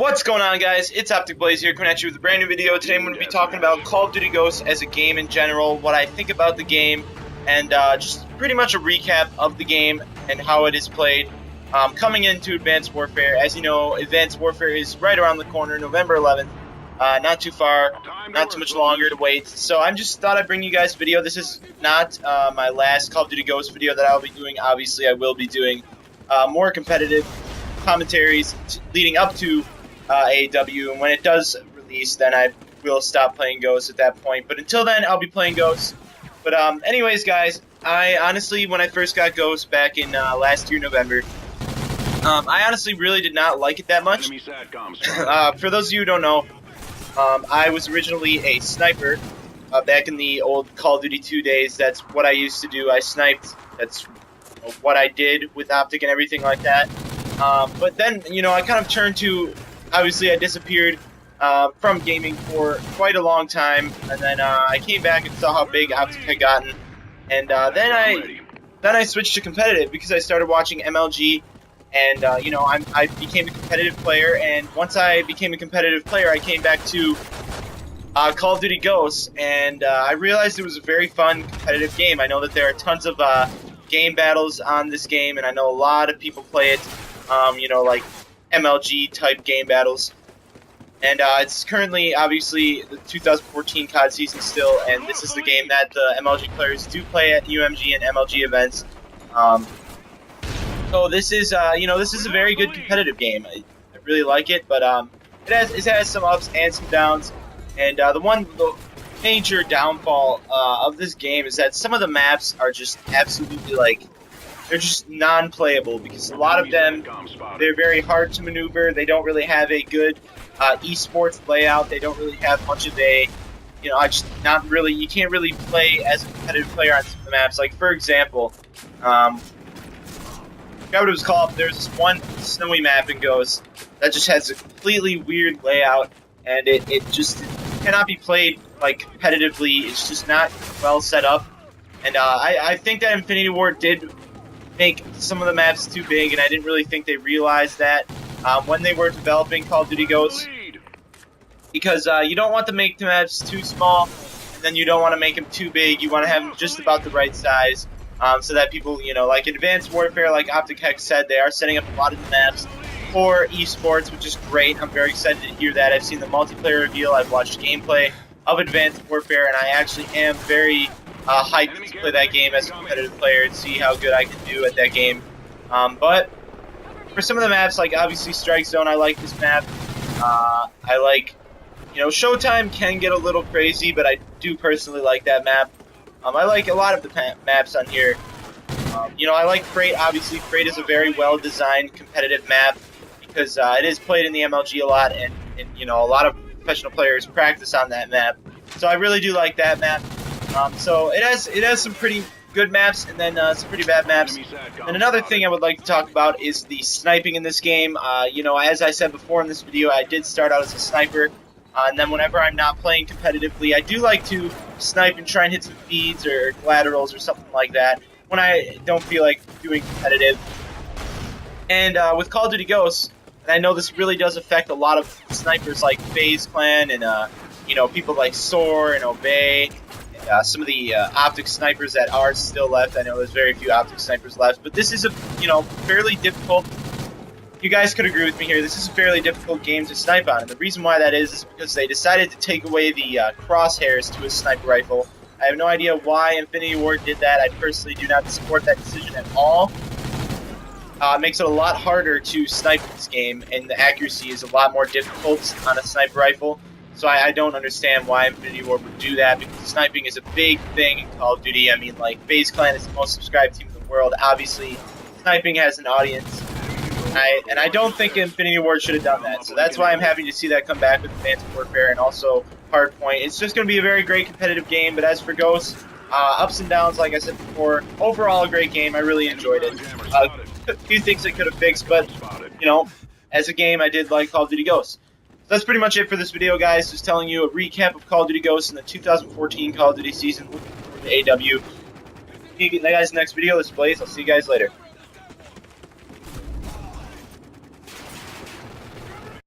What's going on, guys? It's OpTic Blaze here, coming at you with a brand new video. Today I'm going to be talking about Call of Duty Ghosts as a game in general, what I think about the game, and just pretty much a recap of the game and how it is played. Coming into Advanced Warfare, as you know, Advanced Warfare is right around the corner, November 11th. Not too far, not too much longer to wait. So I just thought I'd bring you guys a video. This is not my last Call of Duty Ghosts video that I'll be doing. Obviously, I will be doing more competitive commentaries leading up to AEW, and when it does release, then I will stop playing Ghosts at that point. But until then, I'll be playing Ghosts. But anyways, guys, I honestly, when I first got Ghosts back in last year, November, I honestly really did not like it that much. For those of you who don't know, I was originally a sniper back in the old Call of Duty 2 days. That's what I used to do. I sniped. That's what I did with OpTic and everything like that. But then, I kind of turned to, obviously I disappeared from gaming for quite a long time, and then I came back and saw how big OpTic had gotten, and then I switched to competitive because I started watching MLG, and I became a competitive player, and once I became a competitive player, I came back to Call of Duty Ghosts, and I realized it was a very fun competitive game. I know that there are tons of game battles on this game, and I know a lot of people play it, like MLG type game battles, and it's currently obviously the 2014 COD season still, and this is the game that the MLG players do play at UMG and MLG events. So this is this is a very good competitive game. I really like it, but it has some ups and some downs, and the major downfall of this game is that some of the maps are just absolutely they're just non-playable, because a lot of them, they're very hard to maneuver. They don't really have a good esports layout. They don't really have much of a, you can't really play as a competitive player on some of the maps. Like, for example, I forgot what it was called. There's this one snowy map in Ghosts that just has a completely weird layout, and it just cannot be played competitively. It's just not well set up, and I think that Infinity Ward did make some of the maps too big, and I didn't really think they realized that when they were developing Call of Duty Ghosts, because you don't want to make the maps too small, and then you don't want to make them too big. You want to have them just about the right size, so that people, like Advanced Warfare, like OpTic Hex said, they are setting up a lot of the maps for esports, which is great. I'm very excited to hear that. I've seen the multiplayer reveal, I've watched gameplay of Advanced Warfare, and I actually am very hyped to play that game as a competitive player and see how good I can do at that game. But for some of the maps, like obviously Strike Zone, I like this map. I like, Showtime can get a little crazy, but I do personally like that map. I like a lot of the maps on here. I like Freight. Obviously, Freight is a very well-designed competitive map because it is played in the MLG a lot, and a lot of professional players practice on that map. So I really do like that map. So it has some pretty good maps, and then some pretty bad maps. And another thing I would like to talk about is the sniping in this game. As I said before in this video, I did start out as a sniper, and then whenever I'm not playing competitively, I do like to snipe and try and hit some feeds or collaterals or something like that when I don't feel like doing competitive. And with Call of Duty Ghosts, and I know this really does affect a lot of snipers like FaZe Clan and people like Soar and Obey. Some of the OpTic snipers that are still left. I know there's very few OpTic snipers left, but this is a fairly difficult. You guys could agree with me here. This is a fairly difficult game to snipe on, and the reason why that is because they decided to take away the crosshairs to a sniper rifle. I have no idea why Infinity Ward did that. I personally do not support that decision at all. It makes it a lot harder to snipe this game, and the accuracy is a lot more difficult on a sniper rifle. So I don't understand why Infinity Ward would do that, because sniping is a big thing in Call of Duty. I mean, FaZe Clan is the most subscribed team in the world. Obviously, sniping has an audience. And I don't think Infinity Ward should have done that. So that's why I'm happy to see that come back with Advanced Warfare and also Hardpoint. It's just going to be a very great competitive game. But as for Ghosts, ups and downs, like I said before, overall a great game. I really enjoyed it. A few things I could have fixed, but, as a game, I did like Call of Duty Ghosts. That's pretty much it for this video, guys. Just telling you a recap of Call of Duty Ghosts in the 2014 Call of Duty season. Looking forward to AW. See you guys in the next video. This is Blaze. I'll see you guys later.